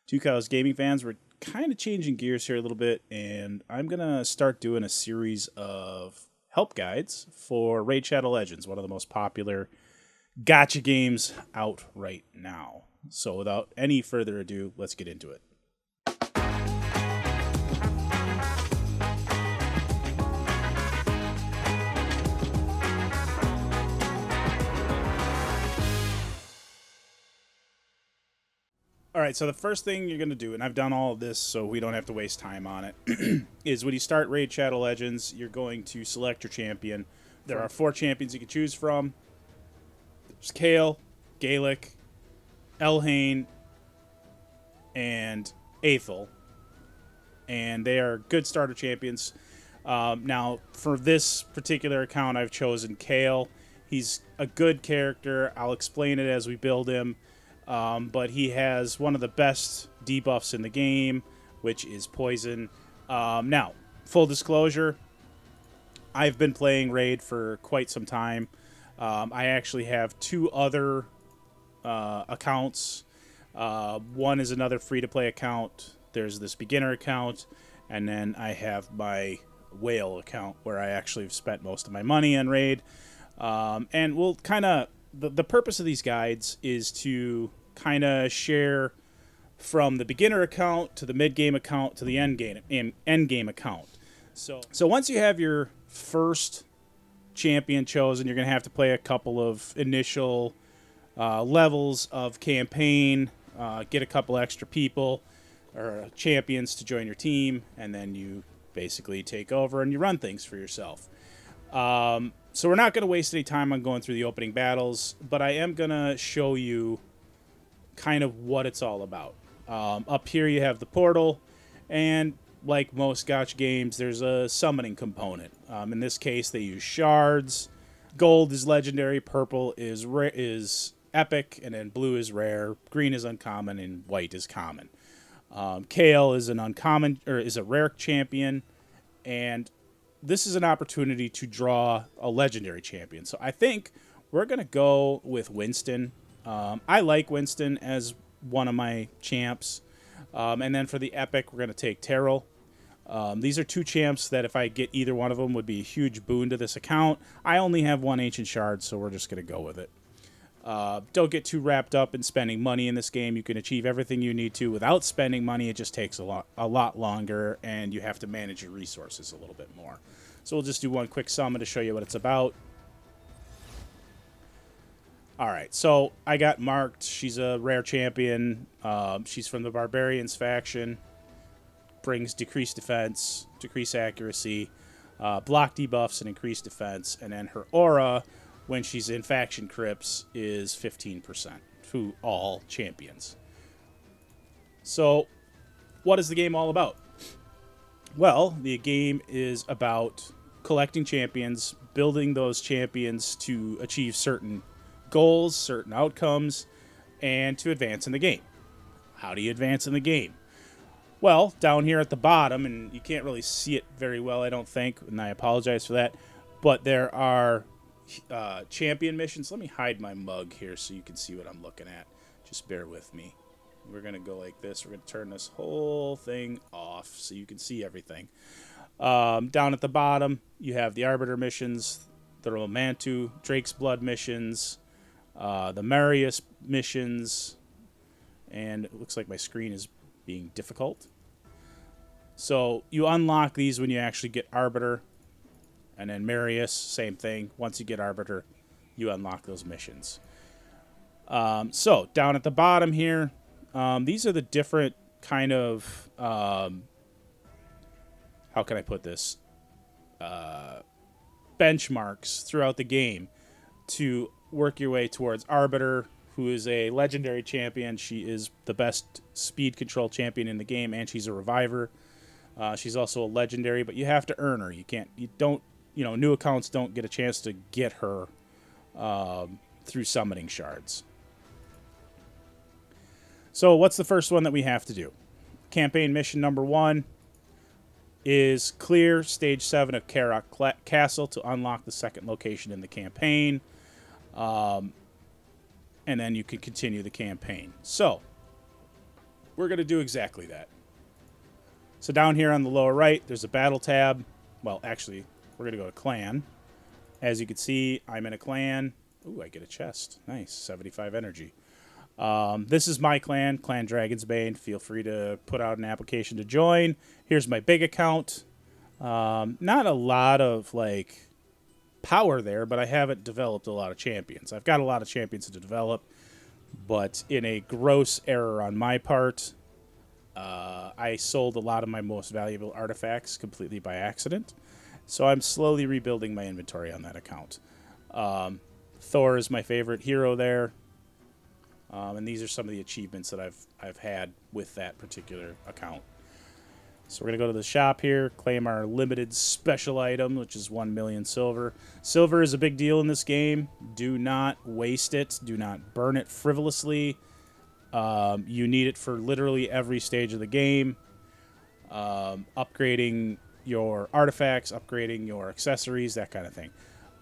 TwoCowsGaming fans, we're kind of changing gears here a little bit, and I'm going to start doing a series of help guides for Raid Shadow Legends, one of the most popular gacha games out right now. So without any further ado, let's get into it. All right, so the first thing you're going to do, and I've done all of this so we don't have to waste time on it, is when you start Raid Shadow Legends, you're going to select your champion. There are 4 champions you can choose from. There's Kale, Gaelic, Elhain, and Aethel. And they are good starter champions. Now, for this particular account, I've chosen Kale. He's a good character. I'll explain it as we build him. But he has one of the best debuffs in the game, which is poison. Now, full disclosure, I've been playing Raid for quite some time. I actually have 2 other accounts. One is another free-to-play account. There's this beginner account, and then I have my whale account where I actually have spent most of my money on Raid. And we'll kind of... The purpose of these guides is to kind of share from the beginner account to the mid-game account to the end game account. So once you have your first champion chosen, you're going to have to play a couple of initial levels of campaign, get a couple extra people or champions to join your team, and then you basically take over and you run things for yourself. So we're not going to waste any time on going through the opening battles, but I am going to show you kind of what it's all about. Up here you have the portal, and like most gacha games, there's a summoning component. In this case, they use shards. Gold is legendary, purple is epic, and then blue is rare, green is uncommon, and white is common. Kale is an uncommon, or is a rare champion, and this is an opportunity to draw a legendary champion. So I think we're going to go with Winston. I like Winston as one of my champs. And then for the epic, we're going to take Terrell. These are 2 champs that if I get either one of them would be a huge boon to this account. I only have 1 ancient shard, so we're just going to go with it. Don't get too wrapped up in spending money in this game. You can achieve everything you need to without spending money. It just takes a lot longer, and you have to manage your resources a little bit more. So we'll just do one quick summon to show you what it's about. All right, so I got marked. She's a rare champion. She's from the Barbarians faction. Brings decreased defense, decreased accuracy, block debuffs, and increased defense. And then her aura, when she's in faction crypts, is 15% to all champions. So what is the game all about? Well, the game is about collecting champions, building those champions to achieve certain goals, certain outcomes, and to advance in the game. How do you advance in the game? Well, down here at the bottom, and you can't really see it very well, I don't think, and I apologize for that, but there are champion missions. Let me hide my mug here so you can see what I'm looking at. Just bear with me. We're going to go like this. We're going to turn this whole thing off so you can see everything. Down at the bottom, you have the Arbiter missions, the Romantu, Drake's Blood missions, the Marius missions, and it looks like my screen is being difficult. So you unlock these when you actually get Arbiter, and then Marius, same thing. Once you get Arbiter, you unlock those missions. So down at the bottom here, these are the different kind of, how can I put this, benchmarks throughout the game to work your way towards Arbiter, who is a legendary champion. She is the best speed control champion in the game, and she's a reviver. She's also a legendary, but you have to earn her. New accounts don't get a chance to get her through summoning shards. So what's the first one that we have to do? Campaign mission number 1 is clear stage 7 of Karok Castle to unlock the second location in the campaign. And then you can continue the campaign. So we're going to do exactly that. So down here on the lower right, there's a battle tab. Well, actually, we're going to go to clan. As you can see, I'm in a clan. Ooh, I get a chest. Nice, 75 energy. This is my clan, Clan Dragon's Bane. Feel free to put out an application to join. Here's my big account. Not a lot of, like, power there, but I haven't developed a lot of champions. I've got a lot of champions to develop, but in a gross error on my part, I sold a lot of my most valuable artifacts completely by accident. So I'm slowly rebuilding my inventory on that account. Thor is my favorite hero there. And these are some of the achievements that I've had with that particular account. So we're going to go to the shop here, claim our limited special item, which is 1 million silver. Silver is a big deal in this game. Do not waste it. Do not burn it frivolously. You need it for literally every stage of the game. Upgrading your artifacts, upgrading your accessories, that kind of thing.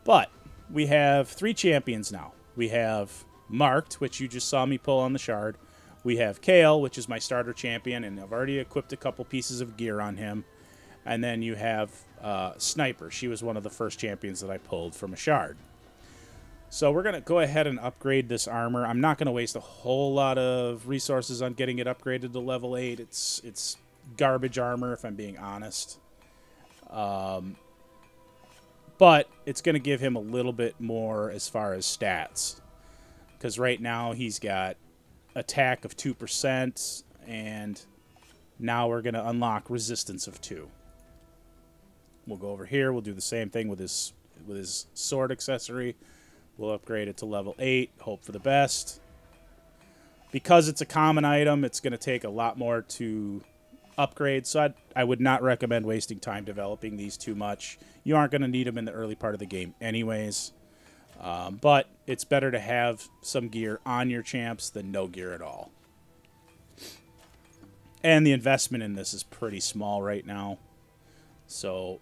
But we have 3 champions now. We have Marked, which you just saw me pull on the shard. We have Kale, which is my starter champion, and I've already equipped a couple pieces of gear on him. And then you have Sniper. She was one of the first champions that I pulled from a shard. So we're going to go ahead and upgrade this armor. I'm not going to waste a whole lot of resources on getting it upgraded to level 8. It's garbage armor, if I'm being honest. But it's going to give him a little bit more as far as stats. Because right now he's got attack of 2%, and now we're going to unlock resistance of 2. We'll go over here. We'll do the same thing with his sword accessory. We'll upgrade it to level 8. Hope for the best. Because it's a common item, it's going to take a lot more to upgrade, so I would not recommend wasting time developing these too much. You aren't going to need them in the early part of the game anyways. But it's better to have some gear on your champs than no gear at all. And the investment in this is pretty small right now. So,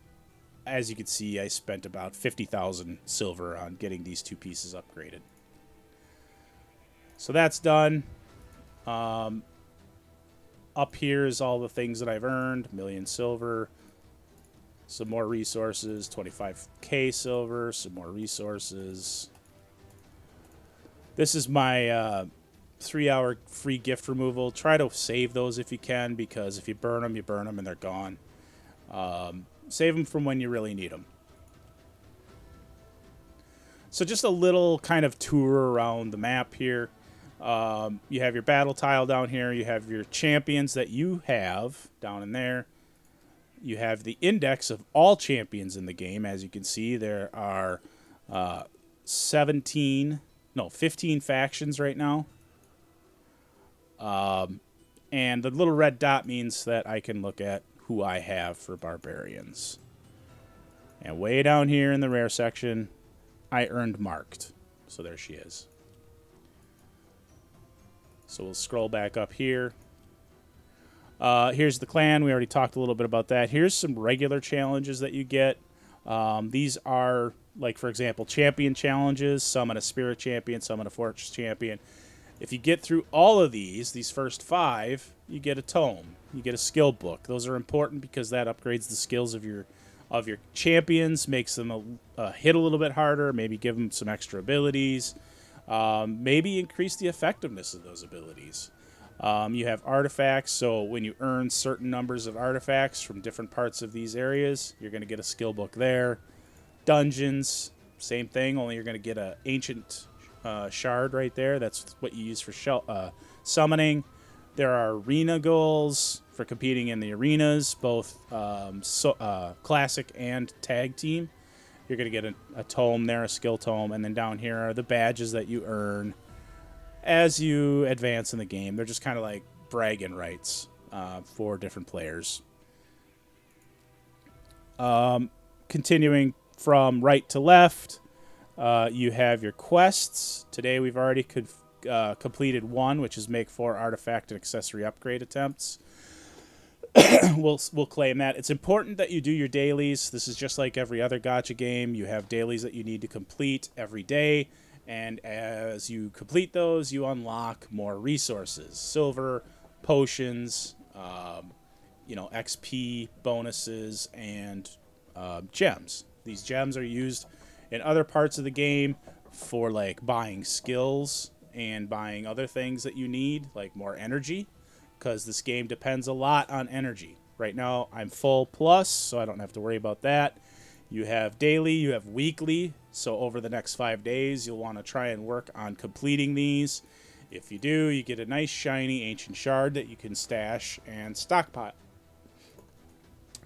as you can see, I spent about 50,000 silver on getting these 2 pieces upgraded. So that's done. Up here is all the things that I've earned. 1 million silver. Some more resources, 25k silver, some more resources. This is my 3-hour free gift removal. Try to save those if you can, because if you burn them and they're gone. Save them from when you really need them. So just a little kind of tour around the map here. You have your battle tile down here. You have your champions that you have down in there. You have the index of all champions in the game. As you can see, there are 15 factions right now. And the little red dot means that I can look at who I have for barbarians. And way down here in the rare section, I earned Marked. So there she is. So we'll scroll back up here. Here's the clan. We already talked a little bit about that. Here's some regular challenges that you get. These are, like, for example, champion challenges. Summon a spirit champion, summon a fortress champion. If you get through all of these first 5, you get a tome. You get a skill book. Those are important because that upgrades the skills of your champions, makes them hit a little bit harder, maybe give them some extra abilities, maybe increase the effectiveness of those abilities. You have artifacts, so when you earn certain numbers of artifacts from different parts of these areas, you're going to get a skill book there. Dungeons, same thing, only you're going to get an ancient shard right there. That's what you use for summoning. There are arena goals for competing in the arenas, both classic and tag team. You're going to get a tome there, a skill tome, and then down here are the badges that you earn as you advance in the game. They're just kind of like bragging rights for different players. Continuing from right to left, you have your quests. Today we've already completed 1, which is make 4 artifact and accessory upgrade attempts. We'll claim that. It's important that you do your dailies. This is just like every other Gatcha game. You have dailies that you need to complete every day. And as you complete those, you unlock more resources. Silver, potions, XP bonuses, and gems. These gems are used in other parts of the game for like buying skills and buying other things that you need, like more energy, because this game depends a lot on energy. Right now, I'm full plus, so I don't have to worry about that. You have daily, you have weekly, so over the next 5 days, you'll want to try and work on completing these. If you do, you get a nice shiny ancient shard that you can stash and stockpile.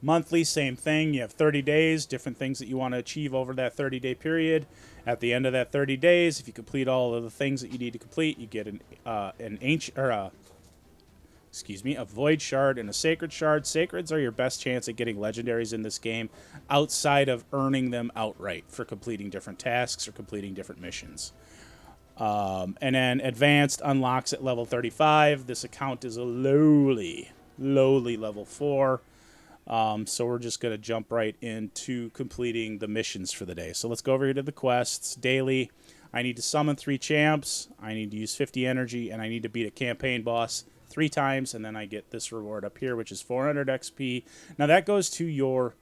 Monthly, same thing. You have 30 days, different things that you want to achieve over that 30-day period. At the end of that 30 days, if you complete all of the things that you need to complete, you get an ancient or a void shard and a sacred shard. Sacreds are your best chance at getting legendaries in this game outside of earning them outright for completing different tasks or completing different missions. And then advanced unlocks at level 35. This account is a lowly level 4. So we're just going to jump right into completing the missions for the day. So let's go over here to the quests. Daily, I need to summon 3 champs. I need to use 50 energy, and I need to beat a campaign boss 3 times, and then I get this reward up here, which is 400 XP. Now that goes to your,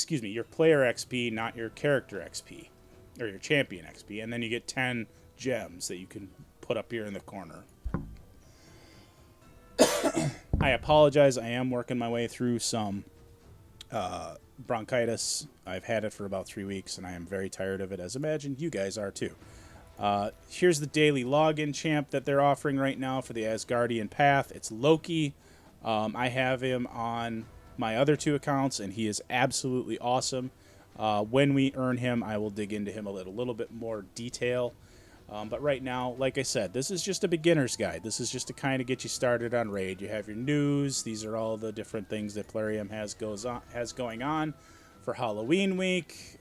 your player XP, not your character XP, or your champion XP. And then you get 10 gems that you can put up here in the corner. I apologize. I am working my way through some bronchitis. I've had it for about 3 weeks, and I am very tired of it, as imagined you guys are too. Here's the daily login champ that they're offering right now for the Asgardian Path. It's Loki. I have him on my other 2 accounts, and he is absolutely awesome. When we earn him, I will dig into him a little bit more detail. But right now, like I said, this is just a beginner's guide. This is just to kind of get you started on Raid. You have your news. These are all the different things that Plarium has going on for Halloween week.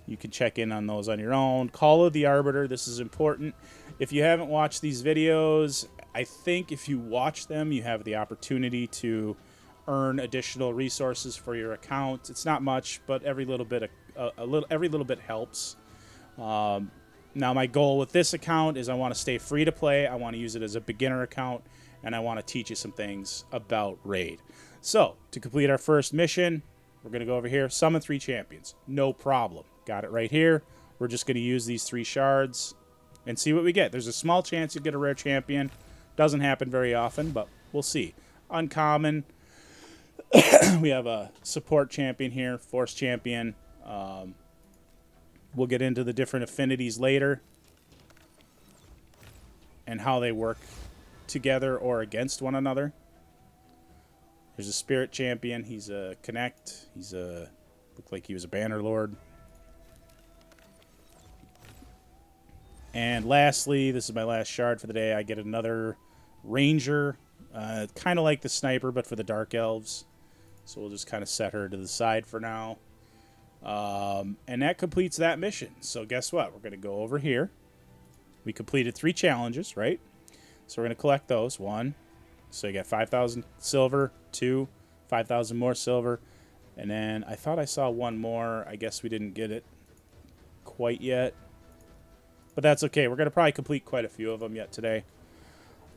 You can check in on those on your own. Call of the Arbiter. This is important. If you haven't watched these videos, I think if you watch them, you have the opportunity to earn additional resources for your account. It's not much, but every little bit helps. Now my goal with this account is I want to stay free to play. I want to use it as a beginner account, and I want to teach you some things about Raid. So to complete our first mission, we're going to go over here, summon 3 champions. No problem. Got it right here. We're just going to use these 3 shards and see what we get. There's a small chance you'll get a rare champion. Doesn't happen very often, but we'll see. Uncommon. We have a support champion here, force champion. We'll get into the different affinities later and how they work together or against one another. There's a spirit champion. He's a connect. Looked like he was a banner lord. And lastly, this is my last shard for the day. I get another ranger, kind of like the sniper, but for the dark elves. So we'll just kind of set her to the side for now. And that completes that mission. So guess what? We're going to go over here. We completed 3 challenges, right? So we're going to collect those. 1. So you got 5,000 silver. 2, 5,000 more silver. And then I thought I saw one more. I guess we didn't get it quite yet. But that's okay. We're going to probably complete quite a few of them yet today.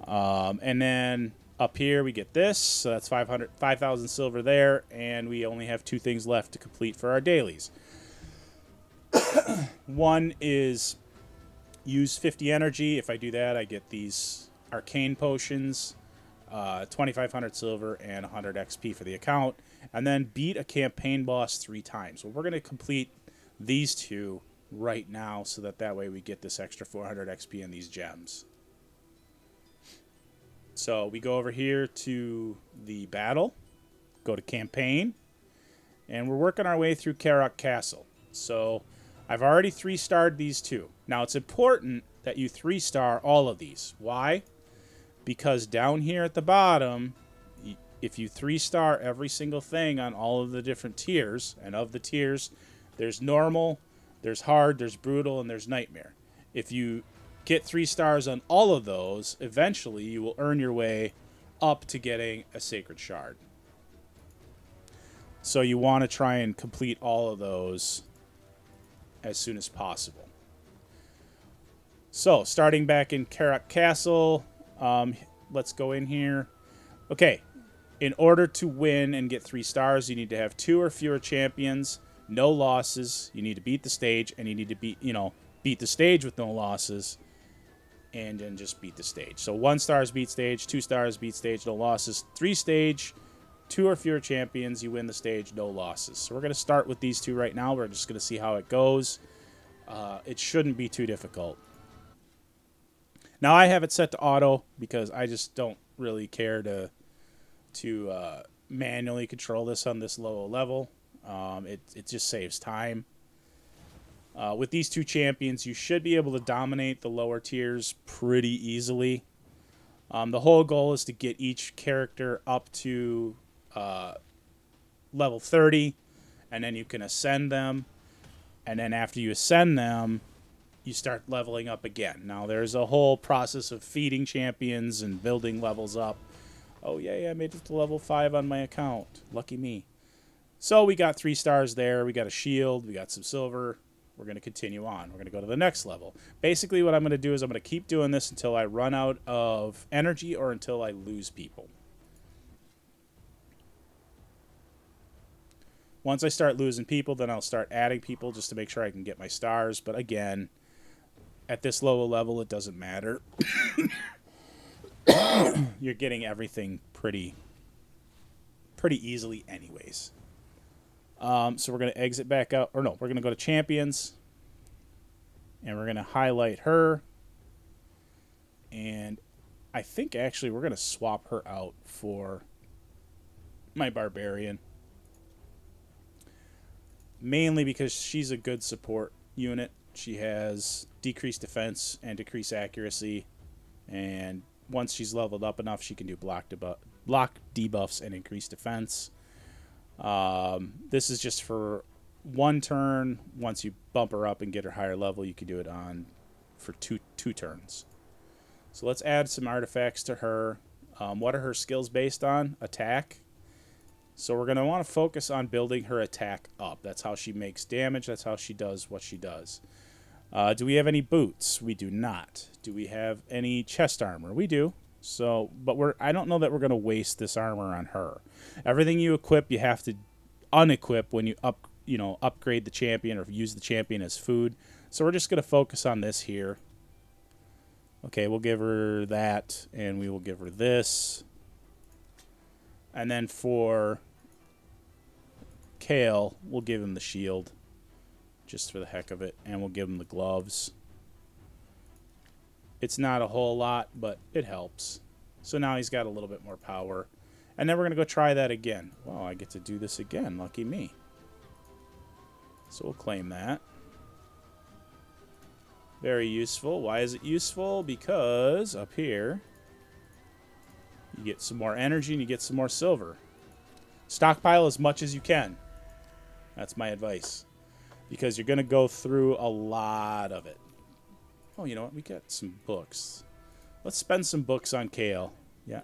And then up here we get this. So that's 5,000 silver there. And we only have 2 things left to complete for our dailies. One is use 50 energy. If I do that, I get these arcane potions, 2,500 silver, and 100 XP for the account. And then beat a campaign boss 3 times. Well, we're going to complete these 2 right now so that way we get this extra 400 XP and these gems. So we go over here to the battle, go to campaign, and we're working our way through Karak Castle. So I've already 3-starred these 2. Now it's important that you 3-star all of these. Why? Because down here at the bottom, if you 3-star every single thing on all of the different tiers, and of the tiers, there's normal, there's hard, there's brutal, and there's nightmare. If you get 3 stars on all of those, eventually you will earn your way up to getting a sacred shard. So you want to try and complete all of those as soon as possible. So starting back in Karak Castle, Let's go in here. Okay. In order to win and get 3 stars, you need to have 2 or fewer champions, no losses. You need to beat the stage, and you need to beat the stage with no losses, and then just beat the stage. So 1 stars beat stage, 2 stars beat stage, no losses. 3 stage, 2 or fewer champions, you win the stage, no losses. So we're going to start with these 2 right now. We're just going to see how it goes. It shouldn't be too difficult. Now I have it set to auto because I just don't really care to manually control this on this low level. It just saves time. With these 2 champions, you should be able to dominate the lower tiers pretty easily. The whole goal is to get each character up to level 30, and then you can ascend them. And then after you ascend them, you start leveling up again. Now, there's a whole process of feeding champions and building levels up. Oh, yeah, I made it to level 5 on my account. Lucky me. So we got 3 stars there. We got a shield. We got some silver. We're going to continue on. We're going to go to the next level. Basically, what I'm going to do is I'm going to keep doing this until I run out of energy or until I lose people. Once I start losing people, then I'll start adding people just to make sure I can get my stars. But again, at this lower level, it doesn't matter. You're getting everything pretty easily anyways. So we're going to exit back out. Or no, we're going to go to champions. And we're going to highlight her. And I think actually we're going to swap her out for my barbarian. Mainly because she's a good support unit. She has decreased defense and decreased accuracy. And once she's leveled up enough, she can do block debuffs and increase defense. This is just for 1 turn. Once you bump her up and get her higher level, you can do it on for two turns. So let's add some artifacts to her. What are her skills based on? Attack. So we're going to want to focus on building her attack up. That's how she makes damage. That's how she does what she does. Do we have any boots? We do not. Do we have any chest armor? We do. So, but I don't know that we're going to waste this armor on her. Everything you equip, you have to unequip when you upgrade the champion or use the champion as food. So we're just going to focus on this here. Okay, we'll give her that, and we will give her this. And then for Kale, we'll give him the shield, just for the heck of it, and we'll give him the gloves. It's not a whole lot, but it helps. So now he's got a little bit more power. And then we're going to go try that again. Wow, I get to do this again. Lucky me. So we'll claim that. Very useful. Why is it useful? Because up here, you get some more energy and you get some more silver. Stockpile as much as you can. That's my advice. Because you're going to go through a lot of it. Oh, you know what? We got some books. Let's spend some books on Kale. Yeah.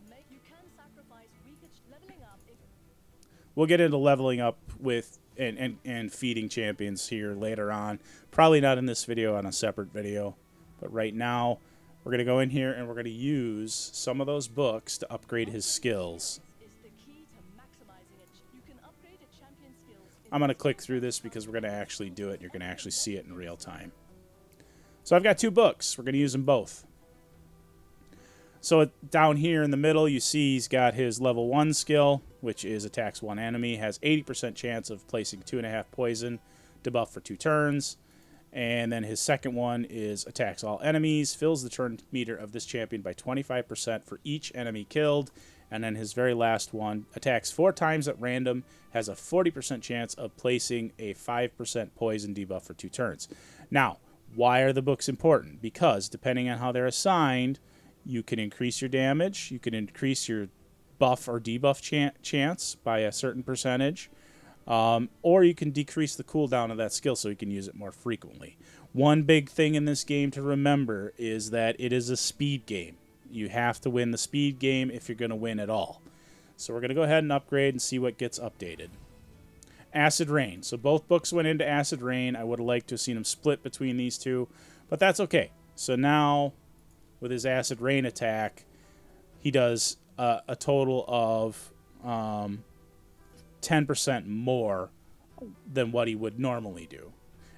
We'll get into leveling up with and feeding champions here later on. Probably not in this video, on a separate video. But right now, we're going to go in here and we're going to use some of those books to upgrade his skills. I'm going to click through this because we're going to actually do it. You're going to actually see it in real time. So I've got 2 books. We're going to use them both. So down here in the middle, you see he's got his level 1 skill, which is attacks 1 enemy, has 80% chance of placing 2.5 poison, debuff for 2 turns. And then his second one is attacks all enemies, fills the turn meter of this champion by 25% for each enemy killed. And then his very last one, attacks 4 times at random, has a 40% chance of placing a 5% poison debuff for 2 turns. Now, why are the books important? Because depending on how they're assigned, you can increase your damage, you can increase your buff or debuff chance by a certain percentage, or you can decrease the cooldown of that skill so you can use it more frequently. One big thing in this game to remember is that it is a speed game. You have to win the speed game if you're going to win at all. So we're going to go ahead and upgrade and see what gets updated. Acid Rain. So both books went into Acid Rain. I would have liked to have seen them split between these two, but that's okay. So now, with his Acid Rain attack, he does a total of 10% more than what he would normally do,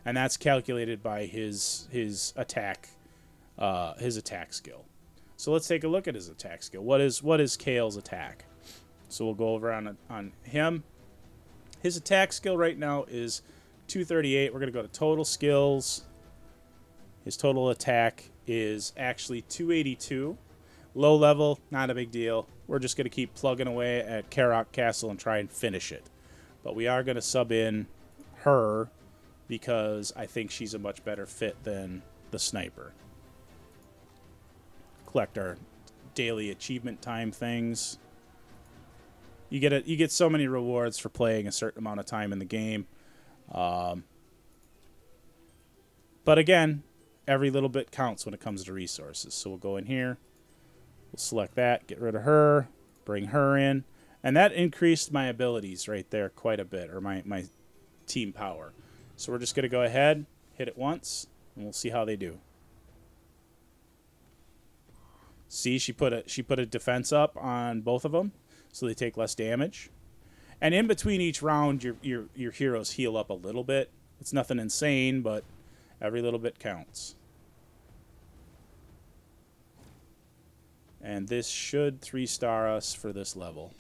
and that's calculated by his attack skill. So let's take a look at his attack skill. What is Kale's attack? So we'll go over on him. His attack skill right now is 238. We're going to go to total skills. His total attack is actually 282. Low level, not a big deal. We're just going to keep plugging away at Karok Castle and try and finish it. But we are going to sub in her because I think she's a much better fit than the sniper. Collect our daily achievement time things. You get so many rewards for playing a certain amount of time in the game. But again, every little bit counts when it comes to resources. So we'll go in here. We'll select that, get rid of her, bring her in. And that increased my abilities right there quite a bit, or my team power. So we're just going to go ahead, hit it once, and we'll see how they do. See, she put a defense up on both of them, so they take less damage. And in between each round, your heroes heal up a little bit. It's nothing insane, but every little bit counts. And this should 3-star us for this level.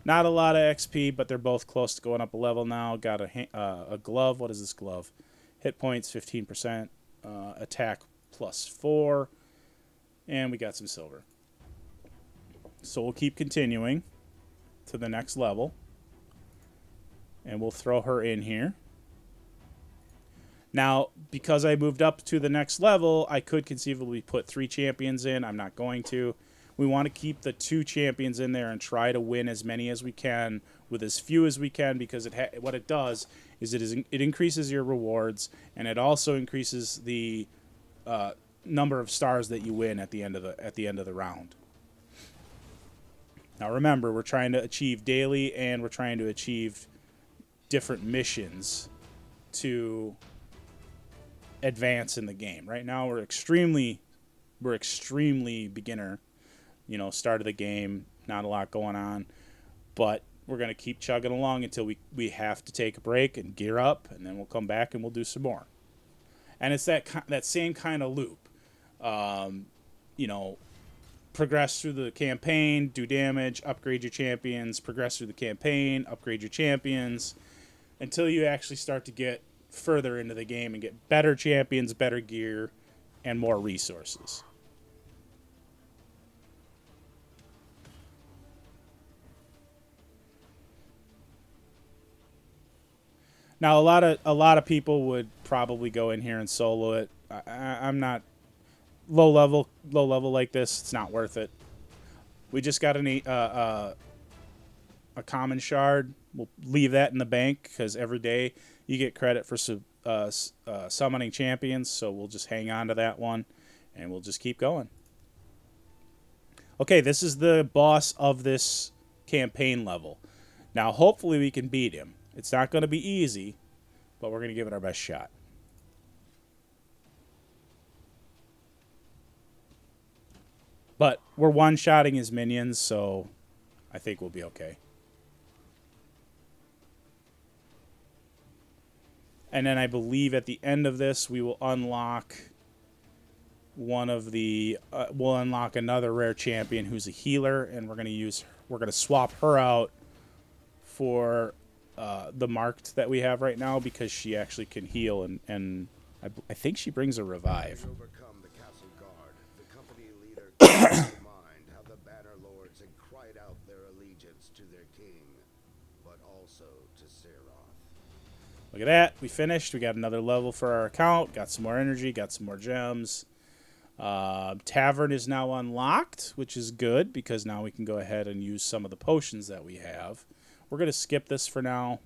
Not a lot of XP, but they're both close to going up a level now. Got a glove. What is this glove? Hit points 15%. Attack +4. And we got some silver. So we'll keep continuing to the next level. And we'll throw her in here. Now, because I moved up to the next level, I could conceivably put 3 champions in. I'm not going to. We want to keep the 2 champions in there and try to win as many as we can with as few as we can, because what it does is it increases your rewards, and it also increases the number of stars that you win at the end of the round. Now remember, we're trying to achieve daily, and we're trying to achieve different missions to advance in the game. Right now we're extremely beginner, start of the game, not a lot going on, but we're going to keep chugging along until we have to take a break and gear up, and then we'll come back and we'll do some more. And it's that same kind of loop. Progress through the campaign, do damage, upgrade your champions, progress through the campaign, upgrade your champions, until you actually start to get further into the game and get better champions, better gear, and more resources. Now, a lot of people would probably go in here and solo it. I'm not low level like this. It's not worth it. We just got a common shard. We'll leave that in the bank because every day you get credit for summoning champions. So we'll just hang on to that one, and we'll just keep going. Okay, this is the boss of this campaign level. Now, hopefully we can beat him. It's not going to be easy, but we're going to give it our best shot. But we're one-shotting his minions, so I think we'll be okay. And then I believe at the end of this, we will unlock we'll unlock another rare champion who's a healer, and we're going to swap her out for the marked that we have right now, because she actually can heal, and I think she brings a revive. Overcome the castle guard, the company leader kept in mind how the banner lords had cried out their allegiance to their king, but also to Seroth. Look at that. We finished. We got another level for our account. Got some more energy. Got some more gems. Tavern is now unlocked, which is good, because now we can go ahead and use some of the potions that we have. We're going to skip this for now.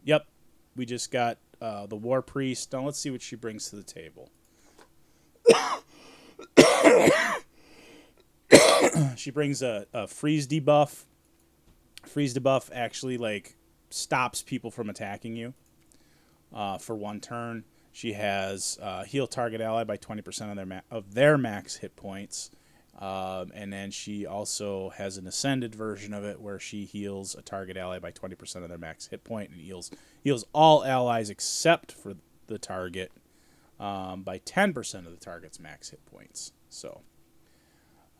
Yep. We just got the War Priest. Now let's see what she brings to the table. She brings a freeze debuff. Freeze debuff actually stops people from attacking you for one turn. She has heal target ally by 20% of their max hit points. And then she also has an ascended version of it where she heals a target ally by 20% of their max hit point and heals all allies except for the target by 10% of the target's max hit points. So,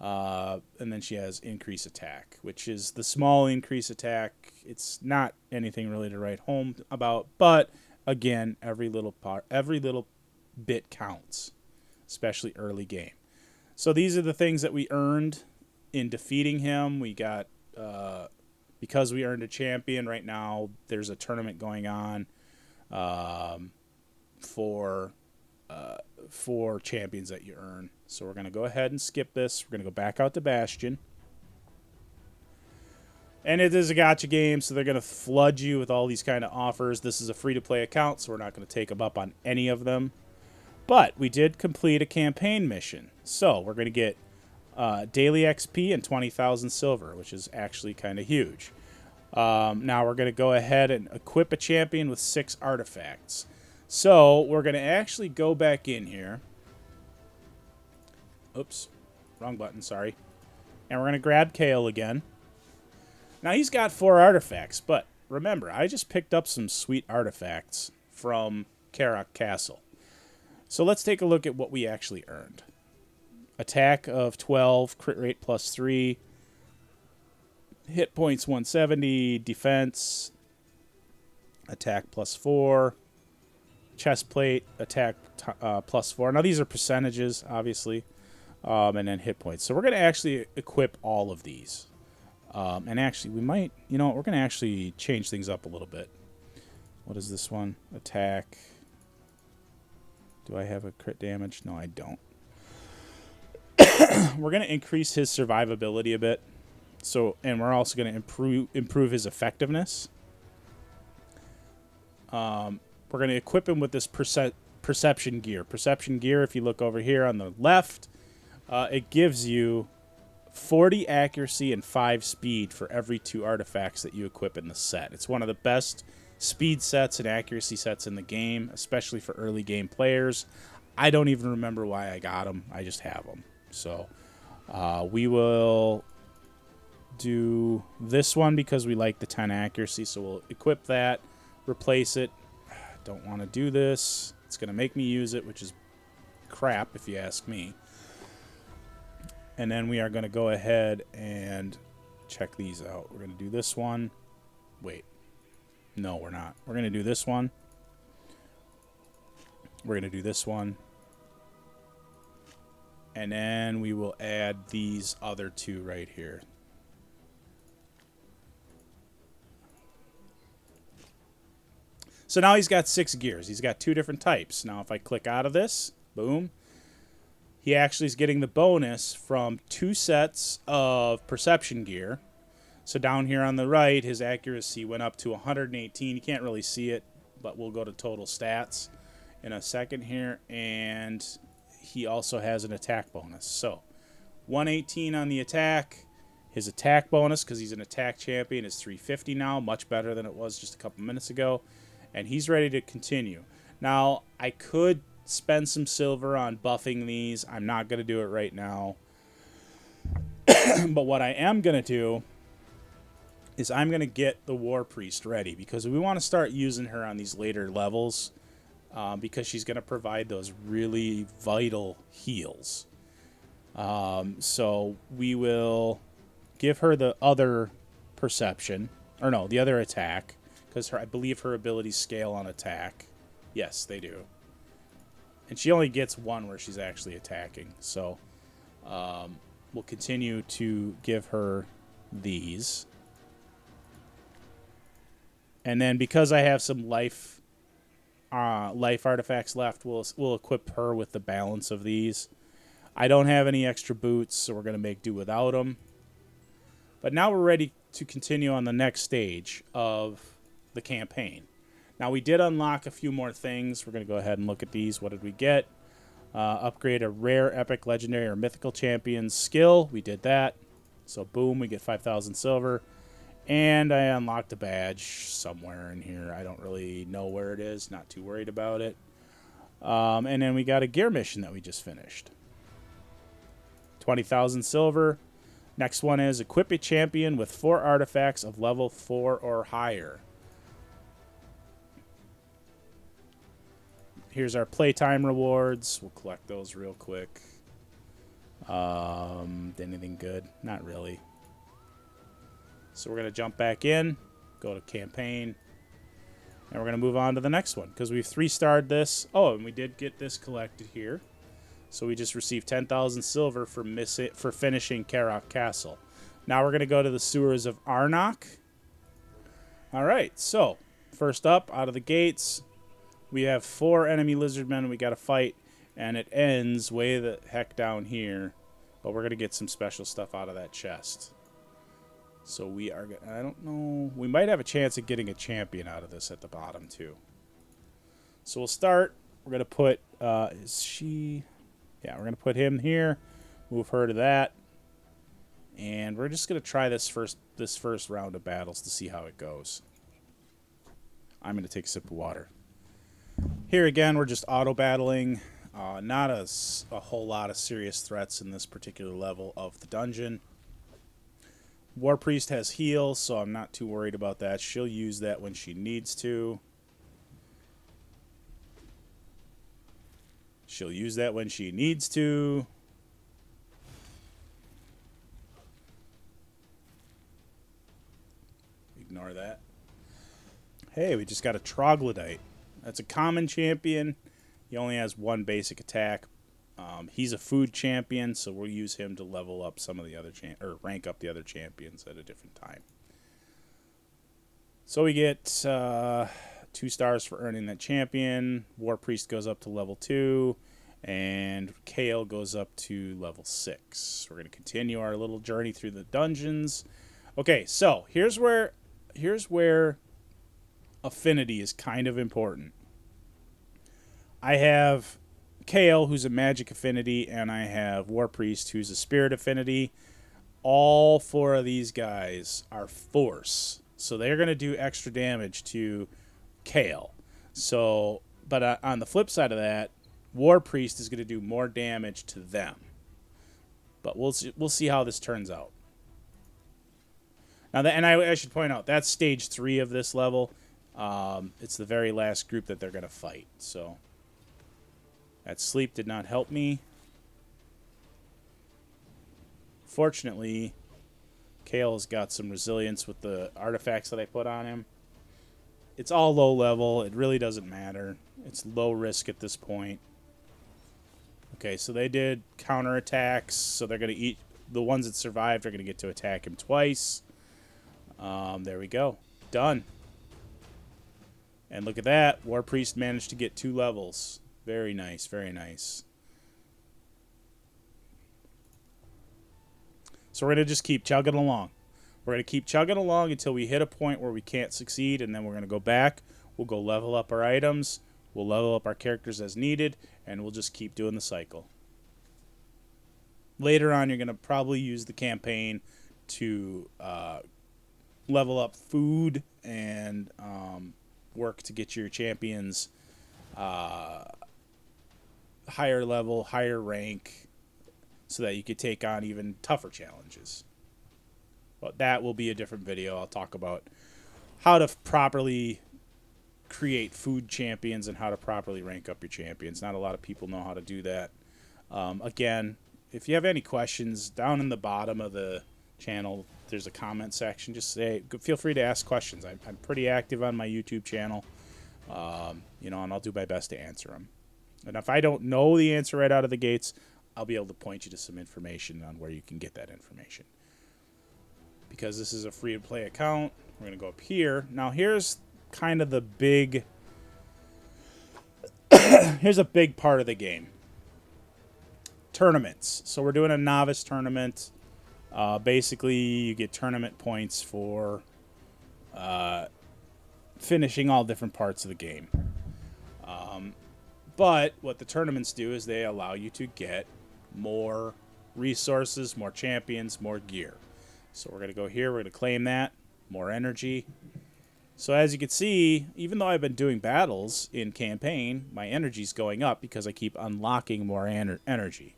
and then she has increase attack, which is the small increase attack. It's not anything really to write home about, but again, every little bit counts, especially early game. So these are the things that we earned in defeating him. We got, because we earned a champion right now, there's a tournament going on for champions that you earn. So we're going to go ahead and skip this. We're going to go back out to Bastion. And it is a gacha game, so they're going to flood you with all these kind of offers. This is a free-to-play account, so we're not going to take them up on any of them. But we did complete a campaign mission. So we're going to get daily XP and 20,000 silver, which is actually kind of huge. Now we're going to go ahead and equip a champion with 6 artifacts. So we're going to actually go back in here. Oops, wrong button, sorry. And we're going to grab Kale again. Now he's got 4 artifacts, but remember, I just picked up some sweet artifacts from Karak Castle. So let's take a look at what we actually earned. Attack of 12, crit rate plus 3, hit points 170, defense, attack plus 4, chest plate, attack plus 4. Now these are percentages, obviously, and then hit points. So we're going to actually equip all of these. And actually, we might, we're going to actually change things up a little bit. What is this one? Attack. Do I have a crit damage? No, I don't. We're going to increase his survivability a bit. So, and we're also going to improve his effectiveness. We're going to equip him with this perception gear. Perception gear, if you look over here on the left, it gives you 40 accuracy and 5 speed for every 2 artifacts that you equip in the set. It's one of the best speed sets and accuracy sets in the game, especially for early game players. I don't even remember why I got them. I just have them. So we will do this one because we like the 10 accuracy. So we'll equip that, replace it. Don't want to do this. It's going to make me use it, which is crap if you ask me. And then we are going to go ahead and check these out. We're going to do this one. Wait. No, we're not. We're going to do this one. We're going to do this one. And then we will add these other 2 right here. So now he's got 6 gears. He's got 2 different types. Now if I click out of this, boom, he actually is getting the bonus from 2 sets of perception gear. So down here on the right, his accuracy went up to 118. You can't really see it, but we'll go to total stats in a second here. And he also has an attack bonus. So 118 on the attack. His attack bonus, because he's an attack champion, is 350 now. Much better than it was just a couple minutes ago. And he's ready to continue. Now, I could spend some silver on buffing these. I'm not going to do it right now. But what I am going to do is I'm going to get the War Priest ready, because we want to start using her on these later levels, because she's going to provide those really vital heals. So we will give her the other perception, or no, the other attack, because I believe her abilities scale on attack. Yes, they do. And she only gets 1 where she's actually attacking. So we'll continue to give her these. And then because I have some life artifacts left, we'll equip her with the balance of these. I don't have any extra boots, so we're going to make do without them. But now we're ready to continue on the next stage of the campaign. Now, we did unlock a few more things. We're going to go ahead and look at these. What did we get? Upgrade a rare, epic, legendary, or mythical champion's skill. We did that. So, boom, we get 5,000 silver. And I unlocked a badge somewhere in here. I don't really know where it is. Not too worried about it. And then we got a gear mission that we just finished. 20,000 silver. Next one is equip a champion with 4 artifacts of level 4 or higher. Here's our playtime rewards. We'll collect those real quick. Anything good? Not really. So we're going to jump back in, go to campaign, and we're going to move on to the next one because we've 3-starred this. Oh, and we did get this collected here. So we just received 10,000 silver for finishing Karok Castle. Now we're going to go to the sewers of Arnok. All right, so first up, out of the gates, we have 4 enemy lizardmen we got to fight, and it ends way the heck down here. But we're going to get some special stuff out of that chest. So we are going to, I don't know, we might have a chance of getting a champion out of this at the bottom too. So we'll start, we're going to put, is she, yeah, we're going to put him here, move her to that. And we're just going to try this first round of battles to see how it goes. I'm going to take a sip of water. Here again, we're just auto-battling. Not a whole lot of serious threats in this particular level of the dungeon. War Priest has heal, so I'm not too worried about that. She'll use that when she needs to. She'll use that when she needs to. Ignore that. Hey, we just got a Troglodyte. That's a common champion. He only has 1 basic attack. He's a food champion, so we'll use him to level up some of the other or rank up the other champions at a different time. So we get 2 stars for earning that champion. War Priest goes up to level 2, and Kale goes up to level 6. We're going to continue our little journey through the dungeons. Okay, so here's where affinity is kind of important. I have Kale, who's a magic affinity, and I have War Priest, who's a spirit affinity. All 4 of these guys are force, so they're going to do extra damage to Kale. So, but on the flip side of that, War Priest is going to do more damage to them. But we'll see how this turns out. Now, I should point out that's stage 3 of this level. It's the very last group that they're going to fight. So that sleep did not help me. Fortunately, Kale's got some resilience with the artifacts that I put on him. It's all low level. It really doesn't matter. It's low risk at this point. Okay, so they did counterattacks. So they're going to eat. The ones that survived are going to get to attack him twice. There we go. Done. And look at that. War Priest managed to get 2 levels. Very nice, very nice. So we're going to just keep chugging along. We're going to keep chugging along until we hit a point where we can't succeed, and then we're going to go back. We'll go level up our items. We'll level up our characters as needed, and we'll just keep doing the cycle. Later on, you're going to probably use the campaign to level up food and work to get your champions higher level, higher rank, so that you could take on even tougher challenges. But that will be a different video. I'll talk about how to properly create food champions and how to properly rank up your champions. Not a lot of people know how to do that. Again, if you have any questions, down in the bottom of the channel, there's a comment section. Just feel free to ask questions. I'm pretty active on my YouTube channel, and I'll do my best to answer them. And if I don't know the answer right out of the gates, I'll be able to point you to some information on where you can get that information. Because this is a free-to-play account, we're going to go up here. Now, here's kind of the big... here's a big part of the game. Tournaments. So we're doing a novice tournament. Basically, you get tournament points for finishing all different parts of the game. But what the tournaments do is they allow you to get more resources, more champions, more gear. So we're going to go here. We're going to claim that. More energy. So as you can see, even though I've been doing battles in campaign, my energy's going up because I keep unlocking more energy.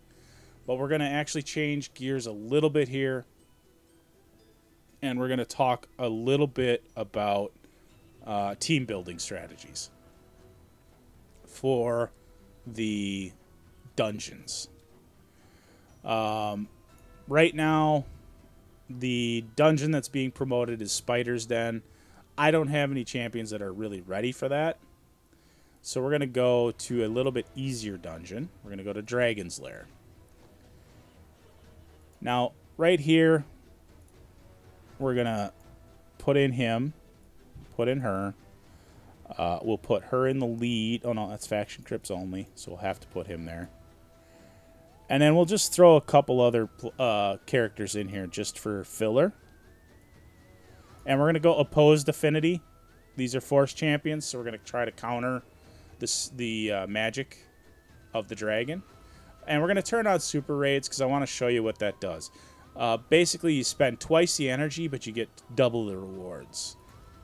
But we're going to actually change gears a little bit here. And we're going to talk a little bit about team building strategies for the dungeons. Right now, the dungeon that's being promoted is Spider's Den. I don't have any champions that are really ready for that. So we're going to go to a little bit easier dungeon. We're going to go to Dragon's Lair. Now, right here, we're going to put in him, put in her. We'll put her in the lead. Oh, no, that's faction crypts only, so we'll have to put him there. And then we'll just throw a couple other characters in here just for filler. And we're going to go opposed affinity. These are force champions, so we're going to try to counter the magic of the dragon. And we're going to turn on super raids because I want to show you what that does. Basically, you spend twice the energy, but you get double the rewards.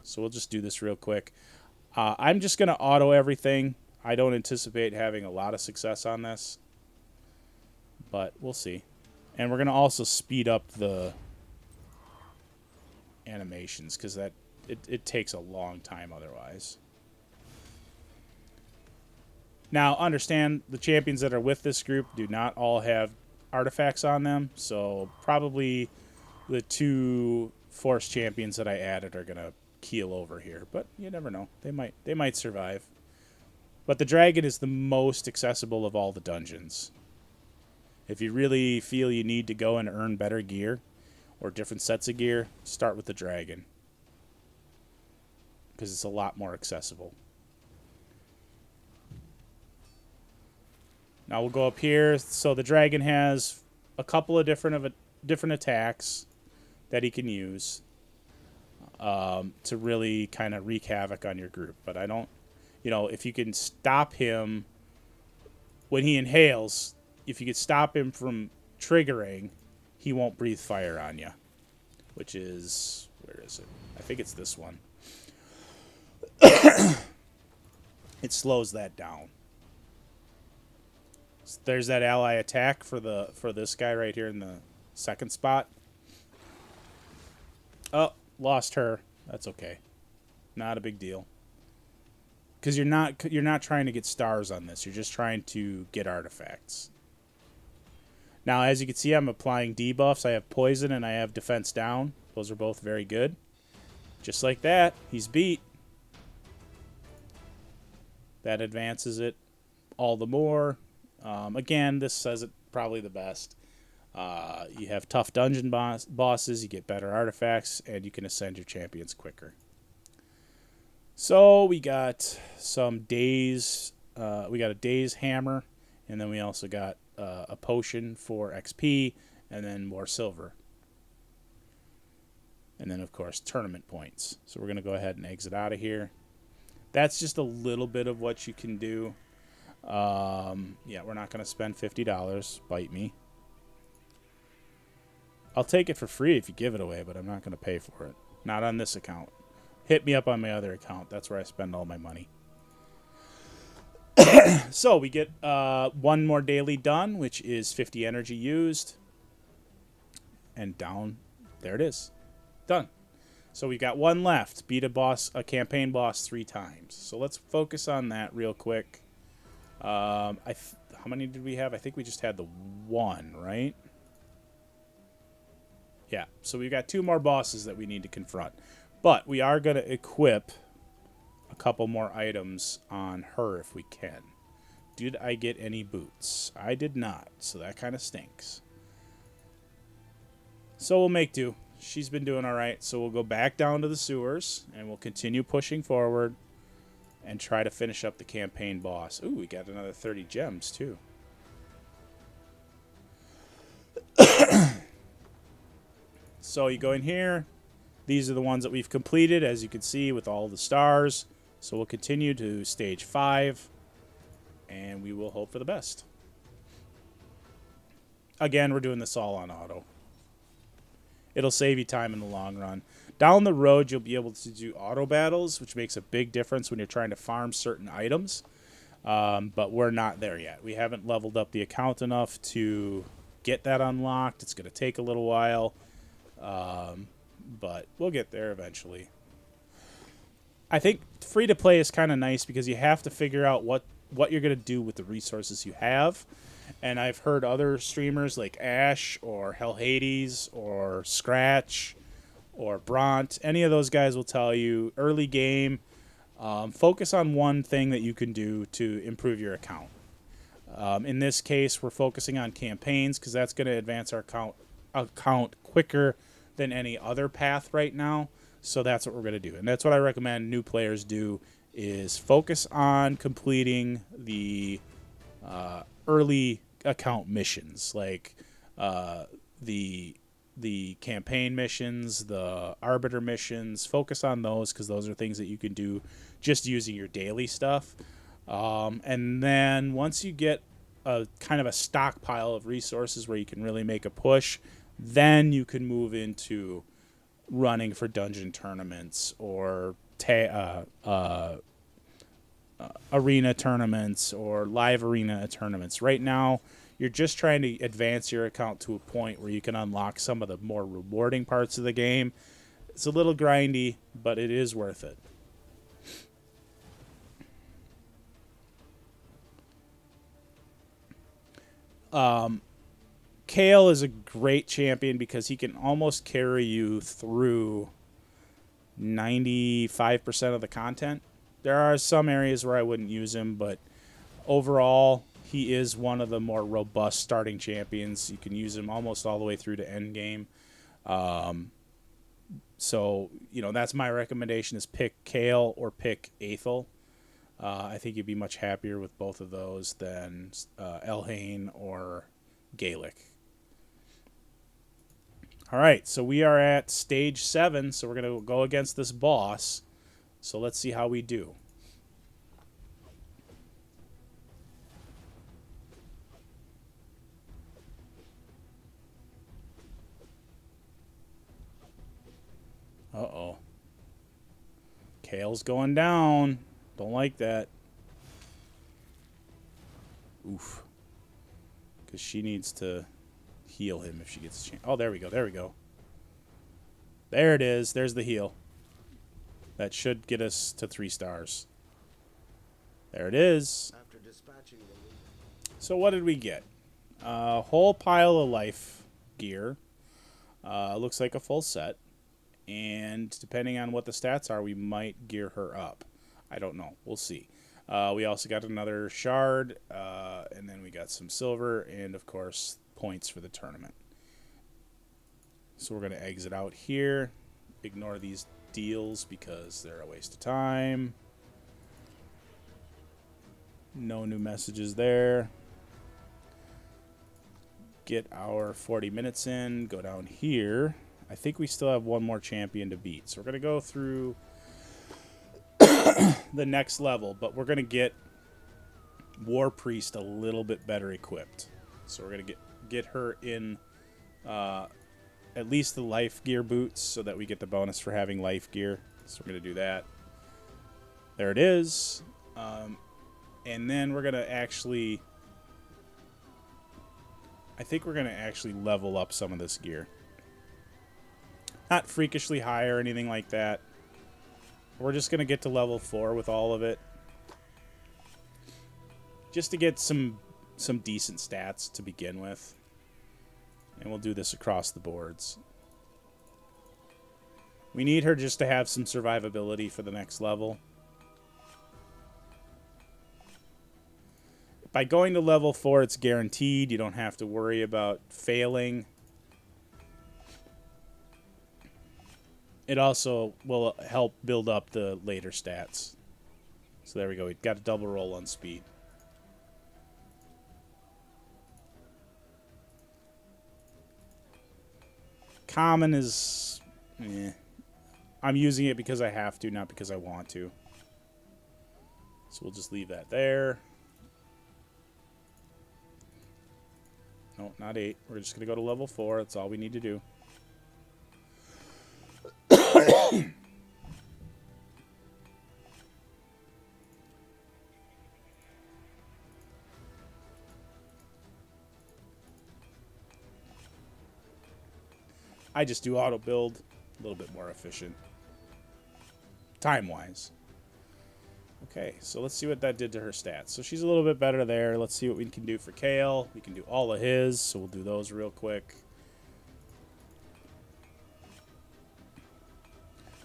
So we'll just do this real quick. I'm just going to auto everything. I don't anticipate having a lot of success on this, but we'll see. And we're going to also speed up the animations because it takes a long time otherwise. Now, understand the champions that are with this group do not all have artifacts on them, so probably the 2 force champions that I added are going to keel over here, but you never know. They might survive. But the dragon is the most accessible of all the dungeons. If you really feel you need to go and earn better gear or different sets of gear, start with the dragon because it's a lot more accessible. Now we'll go up here. So the dragon has a couple of different attacks that he can use to really kind of wreak havoc on your group. But I don't, if you can stop him when he inhales, if you could stop him from triggering, he won't breathe fire on you. Which is, where is it? I think it's this one. It slows that down. There's that ally attack for this guy right here in the second spot. Oh, lost her. That's okay. Not a big deal. Because you're not trying to get stars on this. You're just trying to get artifacts. Now, as you can see, I'm applying debuffs. I have poison and I have defense down. Those are both very good. Just like that, he's beat. That advances it all the more. Again, this says it probably the best. You have tough dungeon bosses, you get better artifacts, and you can ascend your champions quicker. So we got some days. We got a days hammer, and then we also got a potion for XP, and then more silver. And then, of course, tournament points. So we're going to go ahead and exit out of here. That's just a little bit of what you can do. Yeah, we're not going to spend $50. Bite me. I'll take it for free if you give it away, but I'm not going to pay for it. Not on this account. Hit me up on my other account. That's where I spend all my money. So we get one more daily done, which is 50 energy used. And down. There it is. Done. So we got one left. Beat a campaign boss 3 times. So let's focus on that real quick. How many did we have? I think we just had the 1, right? Yeah, so we've got 2 more bosses that we need to confront. But we are going to equip a couple more items on her if we can. Did I get any boots? I did not, so that kind of stinks. So we'll make do. She's been doing all right, so we'll go back down to the sewers, and we'll continue pushing forward and try to finish up the campaign boss. Ooh, we got another 30 gems, too. So you go in here. These are the ones that we've completed, as you can see, with all the stars. So we'll continue to stage 5, and we will hope for the best. Again, we're doing this all on auto. it'll save you time in the long run. Down the road, you'll be able to do auto battles, which makes a big difference when you're trying to farm certain items. But we're not there yet. We haven't leveled up the account enough to get that unlocked. It's going to take a little while, but we'll get there eventually. I think free to play is kind of nice because you have to figure out what you're going to do with the resources you have. And I've heard other streamers like Ash or Hell Hades or Scratch or Bront, any of those guys will tell you early game, focus on one thing that you can do to improve your account. In this case, we're focusing on campaigns because that's going to advance our account quicker than any other path right now. So that's what we're going to do. And that's what I recommend new players do is focus on completing the early account missions, like the campaign missions, the arbiter missions. Focus on those because those are things that you can do just using your daily stuff. And then once you get a kind of a stockpile of resources where you can really make a push, then you can move into running for dungeon tournaments or arena tournaments or live arena tournaments. Right now, you're just trying to advance your account to a point where you can unlock some of the more rewarding parts of the game. It's a little grindy, but it is worth it. Kale is a great champion because he can almost carry you through 95% of the content. There are some areas where I wouldn't use him, but overall, he is one of the more robust starting champions. You can use him almost all the way through to endgame. So, that's my recommendation is pick Kale or pick Aethel. I think you'd be much happier with both of those than Elhain or Gaelic. All right, so we are at stage 7, so we're going to go against this boss. So let's see how we do. Uh-oh. Kale's going down. Don't like that. Oof. Because she needs to heal him if she gets a chance. Oh, there we go. There we go. There it is. There's the heal. That should get us to 3 stars. There it is. After dispatching the So what did we get? A whole pile of life gear. Looks like a full set. And depending on what the stats are, we might gear her up. I don't know. We'll see. We also got another shard, and then we got some silver, and of course, points for the tournament. So we're going to exit out here. Ignore these deals because they're a waste of time. No new messages there. Get our 40 minutes in. Go down here. I think we still have one more champion to beat. So we're going to go through the next level, but we're going to get War Priest a little bit better equipped. So we're going to get her in at least the life gear boots so that we get the bonus for having life gear. So we're going to do that. There it is. And then we're going to actually... I think we're going to actually level up some of this gear. Not freakishly high or anything like that. We're just going to get to level 4 with all of it. Just to get some decent stats to begin with. And we'll do this across the boards. We need her just to have some survivability for the next level. By going to level 4, it's guaranteed. You don't have to worry about failing. It also will help build up the later stats. So there we go. We've got a double roll on speed. Common is... I'm using it because I have to, not because I want to. So we'll just leave that there. No, not 8. We're just going to go to level 4. That's all we need to do. I just do auto build, a little bit more efficient, time-wise. Okay, so let's see what that did to her stats. So she's a little bit better there. Let's see what we can do for Kale. We can do all of his, so we'll do those real quick.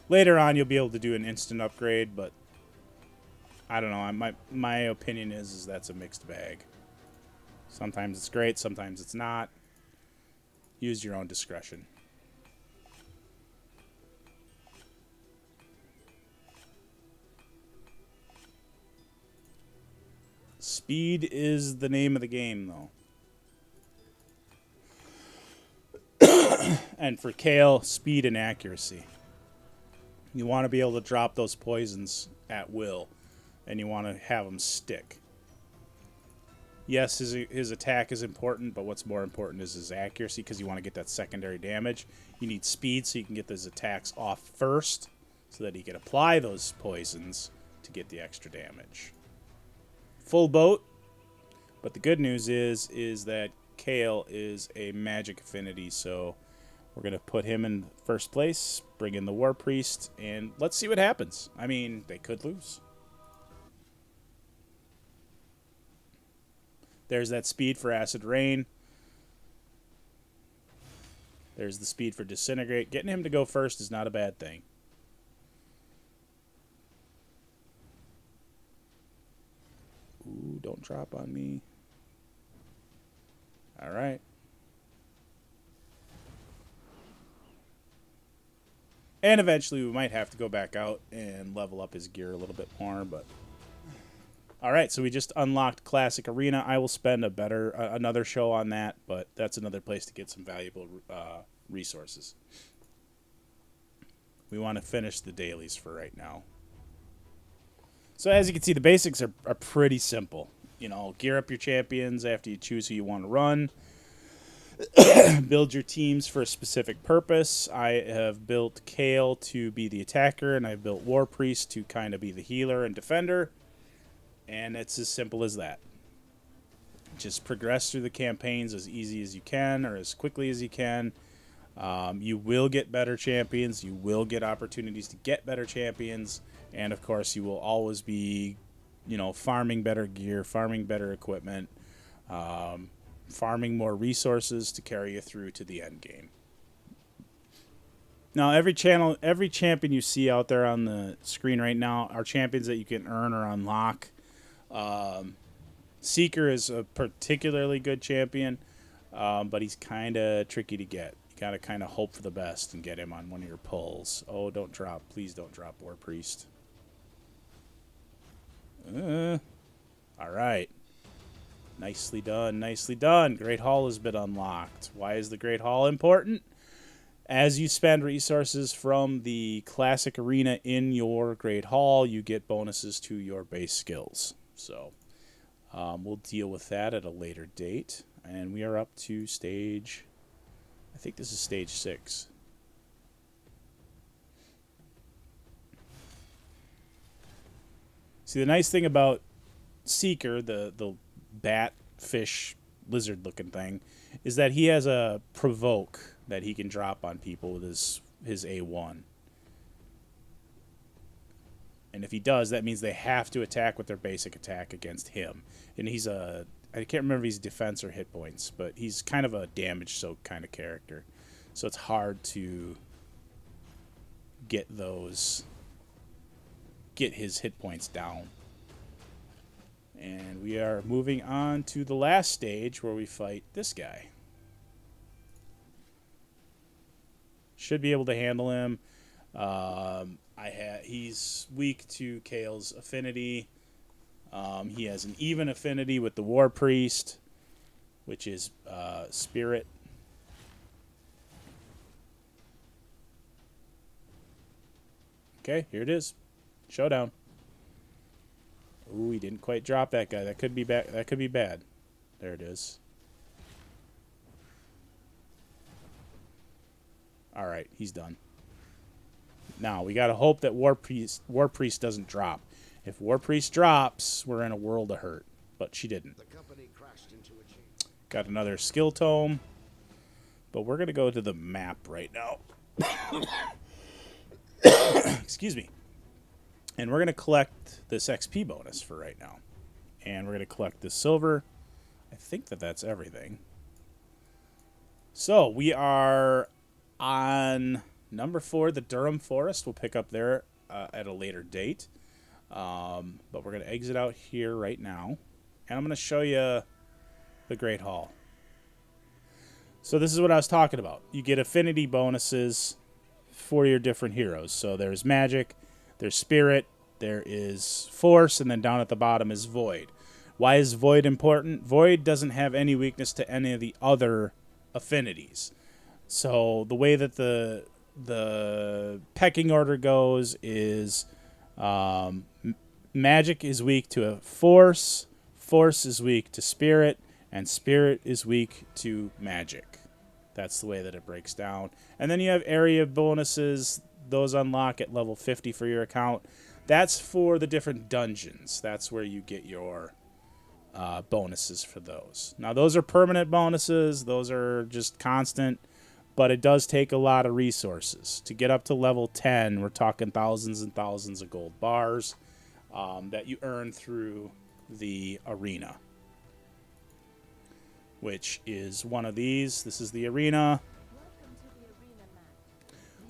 Later on, you'll be able to do an instant upgrade, but I don't know. My opinion is that's a mixed bag. Sometimes it's great, sometimes it's not. Use your own discretion. Speed is the name of the game, though. And for Kale, speed and accuracy. You want to be able to drop those poisons at will, and you want to have them stick. Yes, his attack is important, but what's more important is his accuracy, because you want to get that secondary damage. You need speed so you can get those attacks off first, so that he can apply those poisons to get the extra damage. Full boat, but the good news is that Kale is a magic affinity, so we're going to put him in first place, bring in the War Priest, and let's see what happens. I mean, they could lose. There's that speed for Acid Rain. There's the speed for Disintegrate. Getting him to go first is not a bad thing. Ooh, don't drop on me. All right. And eventually we might have to go back out and level up his gear a little bit more, but... All right, so we just unlocked Classic Arena. I will spend another show on that, but that's another place to get some valuable resources. We want to finish the dailies for right now. So as you can see, the basics are pretty simple. You know, gear up your champions after you choose who you want to run. Build your teams for a specific purpose. I have built Kale to be the attacker, and I've built War Priest to kind of be the healer and defender. And it's as simple as that. Just progress through the campaigns as easy as you can, or as quickly as you can. You will get better champions. You will get opportunities to get better champions. And, of course, you will always be, you know, farming better gear, farming better equipment, farming more resources to carry you through to the end game. Now, every champion you see out there on the screen right now are champions that you can earn or unlock. Seeker is a particularly good champion, but he's kind of tricky to get. You got to kind of hope for the best and get him on one of your pulls. Oh, don't drop. Please don't drop War Priest. All right. Nicely done. Nicely done. Great Hall has been unlocked. Why is the Great Hall important? As you spend resources from the Classic Arena in your Great Hall, you get bonuses to your base skills. So we'll deal with that at a later date. And we are up to stage... I think this is stage 6. See, the nice thing about Seeker, the bat, fish, lizard-looking thing, is that he has a provoke that he can drop on people with his A1. And if he does, that means they have to attack with their basic attack against him. And he's a... I can't remember if he's defense or hit points, but he's kind of a damage soak kind of character. So it's hard to get his hit points down. And we are moving on to the last stage where we fight this guy. Should be able to handle him. He's weak to Kale's affinity. He has an even affinity with the War Priest, which is Spirit. Okay, here it is. Showdown. Ooh, he didn't quite drop that guy. That could be bad. That could be bad. There it is. All right, he's done. Now, we got to hope that War Priest doesn't drop. If War Priest drops, we're in a world of hurt. But she didn't. The company crashed into a chain. Got another skill tome. But we're going to go to the map right now. Excuse me. And we're going to collect this XP bonus for right now. And we're going to collect this silver. I think that that's everything. So, we are on number 4, the Durham Forest. We'll pick up there at a later date. But we're going to exit out here right now. And I'm going to show you the Great Hall. So this is what I was talking about. You get affinity bonuses for your different heroes. So there's magic, there's spirit, there is force, and then down at the bottom is void. Why is void important? Void doesn't have any weakness to any of the other affinities. So the way that the pecking order goes is magic is weak to a force, force is weak to spirit, and spirit is weak to magic. That's the way that it breaks down. And then you have area bonuses. Those unlock at level 50 for your account. That's for the different dungeons. That's where you get your bonuses for those. Now, those are permanent bonuses. Those are just constant. But it does take a lot of resources. To get up to level 10, we're talking thousands and thousands of gold bars that you earn through the arena, which is one of these. This is the arena.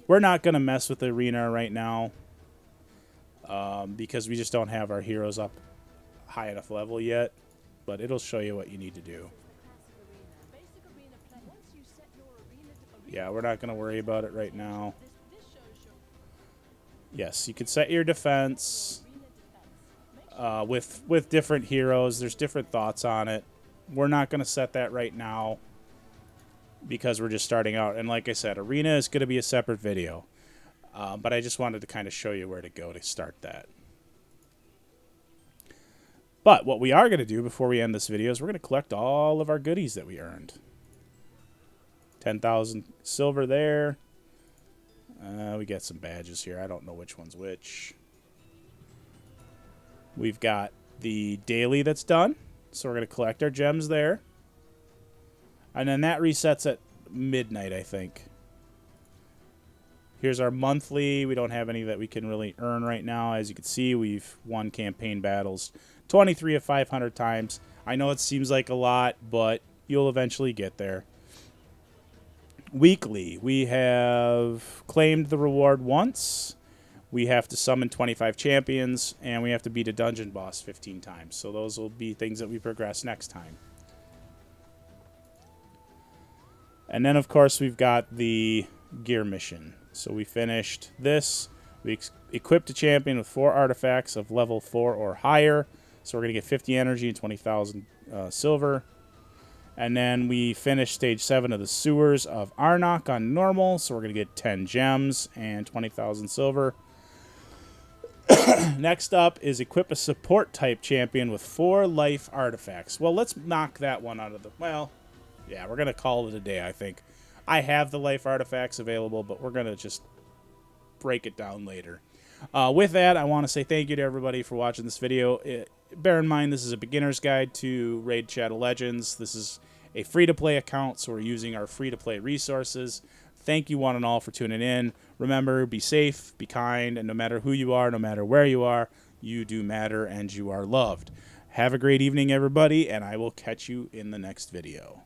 We're not going to mess with the arena right now because we just don't have our heroes up high enough level yet, but it'll show you what you need to do. Yeah, we're not going to worry about it right now. Yes, you can set your defense with different heroes. There's different thoughts on it. We're not going to set that right now because we're just starting out. And like I said, arena is going to be a separate video. But I just wanted to kind of show you where to go to start that. But what we are going to do before we end this video is we're going to collect all of our goodies that we earned. 10,000 silver there. We got some badges here. I don't know which one's which. We've got the daily that's done. So we're going to collect our gems there. And then that resets at midnight, I think. Here's our monthly. We don't have any that we can really earn right now. As you can see, we've won campaign battles 23 of 500 times. I know it seems like a lot, but you'll eventually get there. Weekly, we have claimed the reward once. We have to summon 25 champions, and we have to beat a dungeon boss 15 times. So those will be things that we progress next time. And then, of course, we've got the gear mission. So we finished this. We equipped a champion with 4 artifacts of level 4 or higher. So we're going to get 50 energy and 20,000 silver. And then we finished stage 7 of the sewers of Arnok on normal. So we're going to get 10 gems and 20,000 silver. Next up is equip a support type champion with 4 life artifacts. Well, let's knock that one out of the... Well, yeah, we're going to call it a day, I think. I have the life artifacts available, but we're going to just break it down later. With that, I want to say thank you to everybody for watching this video. Bear in mind, this is a beginner's guide to Raid Shadow Legends. This is a free-to-play account, so we're using our free-to-play resources. Thank you one and all for tuning in. Remember, be safe, be kind, and no matter who you are, no matter where you are, you do matter and you are loved. Have a great evening, everybody, and I will catch you in the next video.